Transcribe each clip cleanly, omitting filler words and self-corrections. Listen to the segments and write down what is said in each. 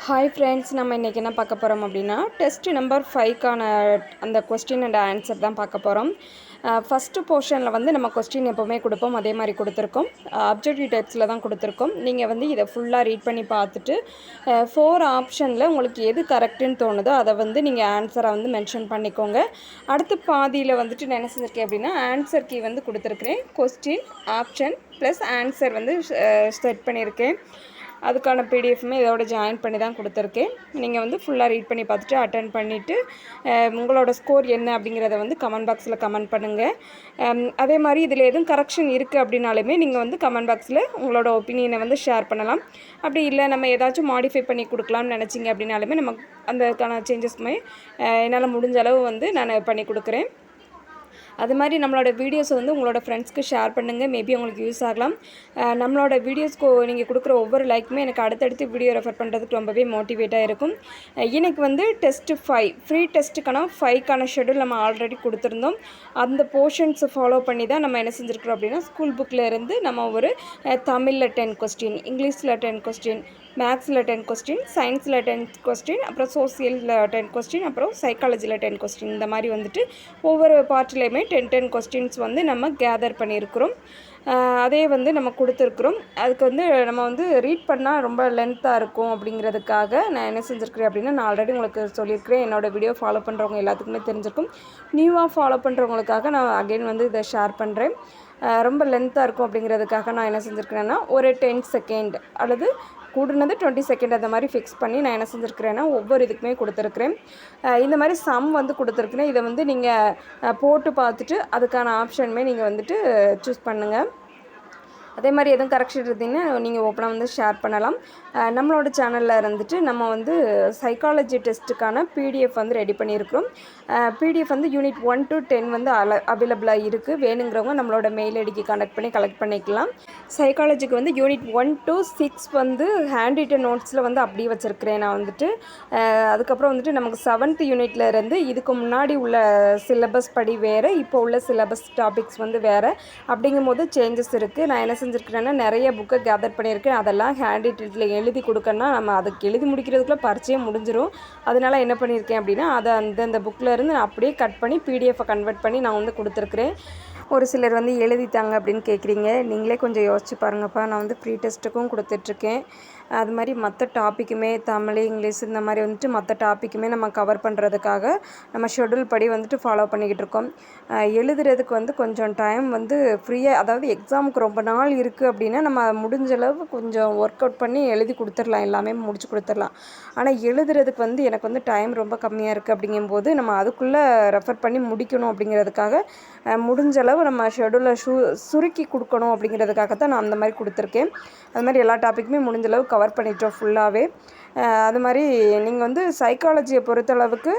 Hi friends, நம்ம இன்றைக்கி என்ன பார்க்க போகிறோம் அப்படின்னா டெஸ்ட் நம்பர் 5க்கான அந்த கொஸ்டின் அண்ட் ஆன்சர் தான் பார்க்க போகிறோம். ஃபஸ்ட்டு போர்ஷனில் வந்து நம்ம கொஸ்டின் எப்போவுமே கொடுப்போம், அதே மாதிரி கொடுத்துருக்கோம். அப்ஜெக்டிவ் டைப்ஸில் தான் கொடுத்துருக்கோம். நீங்கள் வந்து இதை ஃபுல்லாக ரீட் பண்ணி பார்த்துட்டு 4 ஆப்ஷனில் உங்களுக்கு எது கரெக்டுன்னு தோணுதோ அதை வந்து நீங்கள் ஆன்சரை வந்து மென்ஷன் பண்ணிக்கோங்க. அடுத்து பாதியில் வந்துட்டு நான் என்ன செஞ்சுருக்கேன் அப்படின்னா ஆன்சர் கீ வந்து கொடுத்துருக்குறேன். கொஸ்டின், ஆப்ஷன் ப்ளஸ் ஆன்சர் வந்து செட் பண்ணியிருக்கேன். அதுக்கான பிடிஎஃப்மே இதோட ஜாயின் பண்ணி தான் கொடுத்துருக்கேன். நீங்கள் வந்து ஃபுல்லாக ரீட் பண்ணி பார்த்துட்டு அட்டன் பண்ணிவிட்டு உங்களோட ஸ்கோர் என்ன அப்படிங்கிறத வந்து கமெண்ட் பாக்ஸில் கமெண்ட் பண்ணுங்கள். அதே மாதிரி இதில் எதுவும் கரெக்ஷன் இருக்குது அப்படின்னாலுமே நீங்கள் வந்து கமெண்ட் பாக்ஸில் உங்களோட ஒப்பீனியனை வந்து ஷேர் பண்ணலாம். அப்படி இல்லை நம்ம ஏதாச்சும் மாடிஃபை பண்ணி கொடுக்கலாம்னு நினச்சிங்க அப்படின்னாலுமே நம்ம அதுக்கான சேஞ்சஸ்மே என்னால் முடிஞ்ச அளவு வந்து நான் பண்ணி கொடுக்குறேன். அது மாதிரி நம்மளோட வீடியோஸை வந்து உங்களோட ஃப்ரெண்ட்ஸ்க்கு ஷேர் பண்ணுங்கள். மேபி உங்களுக்கு யூஸ் ஆகலாம். நம்மளோட வீடியோஸ்க்கு நீங்கள் கொடுக்குற ஒவ்வொரு லைக்குமே எனக்கு அடுத்தடுத்து வீடியோ ரெஃபர் பண்ணுறதுக்கு ரொம்பவே மோட்டிவேட்டாக இருக்கும். இன்றைக்கி வந்து டெஸ்ட்டு 5 ஃப்ரீ டெஸ்ட்டுக்கான 5க்கான ஷெடியூல் நம்ம ஆல்ரெடி கொடுத்துருந்தோம். அந்த போர்ஷன்ஸை ஃபாலோ பண்ணி தான் நம்ம என்ன செஞ்சுருக்கிறோம் அப்படின்னா ஸ்கூல் புக்கில் இருந்து நம்ம ஒரு தமிழில் 10 கொஸ்டின், இங்கிலீஷில் 10 கொஸ்டின், மேக்ஸில் 10 கொஸ்டின், சயின்ஸில் 10 கொஸ்டின், அப்புறம் சோசியலில் 10 கொஸ்டின், அப்புறம் சைக்காலஜியில் 10 கொஸ்டின், இந்த மாதிரி வந்துட்டு ஒவ்வொரு பார்ட்லேயுமே 10 கொஸ்டின்ஸ் வந்து நம்ம கேதர் பண்ணியிருக்கிறோம். அதே வந்து நம்ம கொடுத்துருக்குறோம். அதுக்கு வந்து நம்ம வந்து ரீட் பண்ணால் ரொம்ப லென்த்தாக இருக்கும் அப்படிங்கிறதுக்காக நான் என்ன செஞ்சுருக்கிறேன் அப்படின்னா நான் ஆல்ரெடி உங்களுக்கு சொல்லியிருக்கிறேன். என்னோடய வீடியோ ஃபாலோ பண்ணுறவங்க எல்லாத்துக்குமே தெரிஞ்சிருக்கும். நியூவாக ஃபாலோ பண்ணுறவங்களுக்காக நான் அகைன் வந்து இதை ஷேர் பண்ணுறேன். ரொம்ப லென்த்தாக இருக்கும் அப்படிங்கிறதுக்காக நான் என்ன செஞ்சுருக்கிறேன்னா ஒரு 10 செகண்ட் அல்லது கூடுனது 20 செகண்ட் அந்த மாதிரி ஃபிக்ஸ் பண்ணி நான் என்ன செஞ்சுருக்கிறேன்னா ஒவ்வொரு இதுக்குமே கொடுத்துருக்குறேன். இந்த மாதிரி சம் வந்து கொடுத்துருக்குறேன். இதை வந்து நீங்கள் போட்டு பார்த்துட்டு அதுக்கான ஆப்ஷனுமே நீங்கள் வந்துட்டு சூஸ் பண்ணுங்கள். அதே மாதிரி எதுவும் கரெக்ஷன் இருந்தீங்கன்னா நீங்கள் ஓப்பனாக வந்து ஷேர் பண்ணலாம். நம்மளோட சேனலில் இருந்துட்டு நம்ம வந்து சைக்காலஜி டெஸ்ட்டுக்கான பிடிஎஃப் வந்து ரெடி பண்ணியிருக்கிறோம். பிடிஎஃப் வந்து யூனிட் 1 to 10 வந்து அவைலபிளாக இருக்குது. வேணுங்கிறவங்க நம்மளோட மெயில் ஐடிக்கு கலெக்ட் பண்ணிக்கலாம். சைக்காலஜிக்கு வந்து யூனிட் 1 to 6 வந்து ஹேண்ட் ரிட்டன் நோட்ஸில் வந்து அப்படியே வச்சுருக்கிறேன் நான் வந்துட்டு. அதுக்கப்புறம் வந்துட்டு நமக்கு 7th யூனிட்டில் இருந்து இதுக்கு முன்னாடி உள்ள சிலபஸ் படி வேறு, இப்போ உள்ள சிலபஸ் டாபிக்ஸ் வந்து வேறு. அப்படிங்கும் போது சேஞ்சஸ் இருக்குது. நான் என்ன செஞ்சுருக்கிறேன்னா நிறைய புக்கை கேதர் பண்ணியிருக்கேன். அதெல்லாம் ஹேண்ட் ரிட்டனில் எழுதி கொடுக்கணும்னா நம்ம அதுக்கு எழுதி முடிக்கிறதுக்குள்ளே பரிச்சையே முடிஞ்சிடும். அதனால் என்ன பண்ணியிருக்கேன் அப்படின்னா அதை அந்தந்த புக்கில் இருந்து நான் அப்படியே கட் பண்ணி பிடிஎஃபை கன்வெர்ட் பண்ணி நான் வந்து கொடுத்துருக்குறேன். ஒரு சிலர் வந்து எழுதித்தாங்க அப்படின்னு கேட்குறீங்க. நீங்களே கொஞ்சம் யோசிச்சு பாருங்கப்பா. நான் வந்து ப்ரீ டெஸ்ட்டுக்கும் கொடுத்துட்ருக்கேன். அது மாதிரி மற்ற டாப்பிக்குமே தமிழ், இங்கிலீஷ் இந்த மாதிரி வந்துட்டு மற்ற டாப்பிக்குமே நம்ம கவர் பண்ணுறதுக்காக நம்ம ஷெடியூல் படி வந்துட்டு ஃபாலோ பண்ணிக்கிட்டு இருக்கோம். எழுதுறதுக்கு வந்து கொஞ்சம் டைம் வந்து ஃப்ரீயாக, அதாவது எக்ஸாமுக்கு ரொம்ப நாள் இருக்குது அப்படின்னா நம்ம முடிஞ்சளவு கொஞ்சம் ஒர்க் அவுட் பண்ணி எழுதி கொடுத்துடலாம், எல்லாமே முடிச்சு கொடுத்துடலாம். ஆனால் எழுதுறதுக்கு வந்து எனக்கு வந்து டைம் ரொம்ப கம்மியாக இருக்குது. அப்படிங்கும்போது நம்ம அதுக்குள்ளே ரெஃபர் பண்ணி முடிக்கணும் அப்படிங்கிறதுக்காக முடிஞ்சளவு நம்ம ஷெடியூலை சுருக்கி கொடுக்கணும் அப்படிங்கிறதுக்காக தான் நான் அந்த மாதிரி கொடுத்துருக்கேன். அது மாதிரி எல்லா டாப்பிக்குமே முடிஞ்சளவு கவர் பண்ணிட்டோம் ஃபுல்லாகவே. அது மாதிரி நீங்கள் வந்து சைக்காலஜியை பொறுத்தளவுக்கு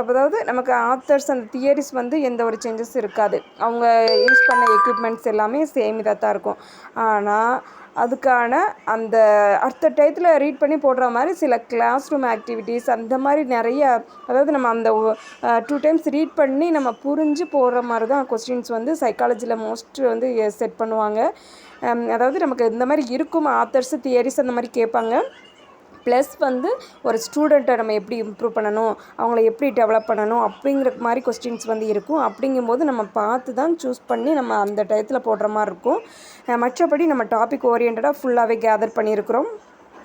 அதாவது நமக்கு ஆத்தர்ஸ் அந்த தியரிஸ் வந்து எந்த ஒரு சேஞ்சஸ் இருக்காது. அவங்க யூஸ் பண்ண எக்யூப்மெண்ட்ஸ் எல்லாமே சேம் இதாக தான் இருக்கும். ஆனால் அதுக்கான அந்த அடுத்த டயத்தில் ரீட் பண்ணி போடுற மாதிரி சில கிளாஸ் ரூம் ஆக்டிவிட்டீஸ் அந்த மாதிரி நிறைய, அதாவது நம்ம அந்த 2 times ரீட் பண்ணி நம்ம புரிஞ்சு போடுற மாதிரி தான் கொஸ்டின்ஸ் வந்து சைக்காலஜியில் மோஸ்ட் வந்து செட் பண்ணுவாங்க. அதாவது நமக்கு இந்த மாதிரி இருக்கும், ஆத்தர்ஸு தியரிஸ் அந்த மாதிரி கேட்பாங்க. ப்ளஸ் வந்து ஒரு ஸ்டூடெண்ட்டை நம்ம எப்படி இம்ப்ரூவ் பண்ணணும், அவங்கள எப்படி டெவலப் பண்ணணும் அப்படிங்கிற மாதிரி கொஸ்டின்ஸ் வந்து இருக்கும். அப்படிங்கும்போது நம்ம பார்த்து தான் சூஸ் பண்ணி நம்ம அந்த டயத்தில் போடுற மாதிரி இருக்கும். மற்றபடி நம்ம டாபிக் ஓரியன்டாக ஃபுல்லாகவே கேதர் பண்ணியிருக்கிறோம்.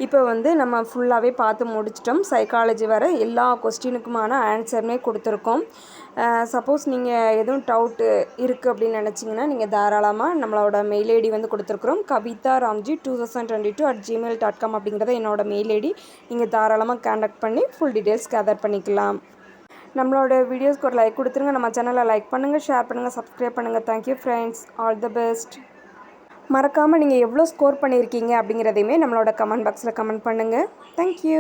இப்போ வந்து நம்ம ஃபுல்லாகவே பார்த்து முடிச்சிட்டோம். சைக்காலஜி வர எல்லா கொஸ்டினுக்குமான ஆன்சருமே கொடுத்துருக்கோம். சப்போஸ் நீங்கள் எதுவும் டவுட்டு இருக்குது அப்படின்னு நினச்சிங்கன்னா நீங்கள் தாராளமாக நம்மளோட மெயில் ஐடி வந்து கொடுத்துருக்குறோம். kavitharamji2022@gmail.com அப்படிங்கிறத என்னோடய மெயில் ஐடி. நீங்கள் தாராளமாக கான்டாக்ட் பண்ணி ஃபுல் டீட்டெயில்ஸ் கேதர் பண்ணிக்கலாம். நம்மளோட வீடியோஸ்க்கு ஒரு லைக் கொடுத்துருங்க. நம்ம சேனலை லைக் பண்ணுங்கள், ஷேர் பண்ணுங்கள், சப்ஸ்கிரைப் பண்ணுங்கள். Thank you friends, all the best. மறக்காமல் நீங்கள் எவ்வளோ ஸ்கோர் பண்ணியிருக்கீங்க அப்படிங்கிறதையுமே நம்மளோட கமெண்ட் பாக்ஸில் கமெண்ட் பண்ணுங்கள். தேங்க்யூ.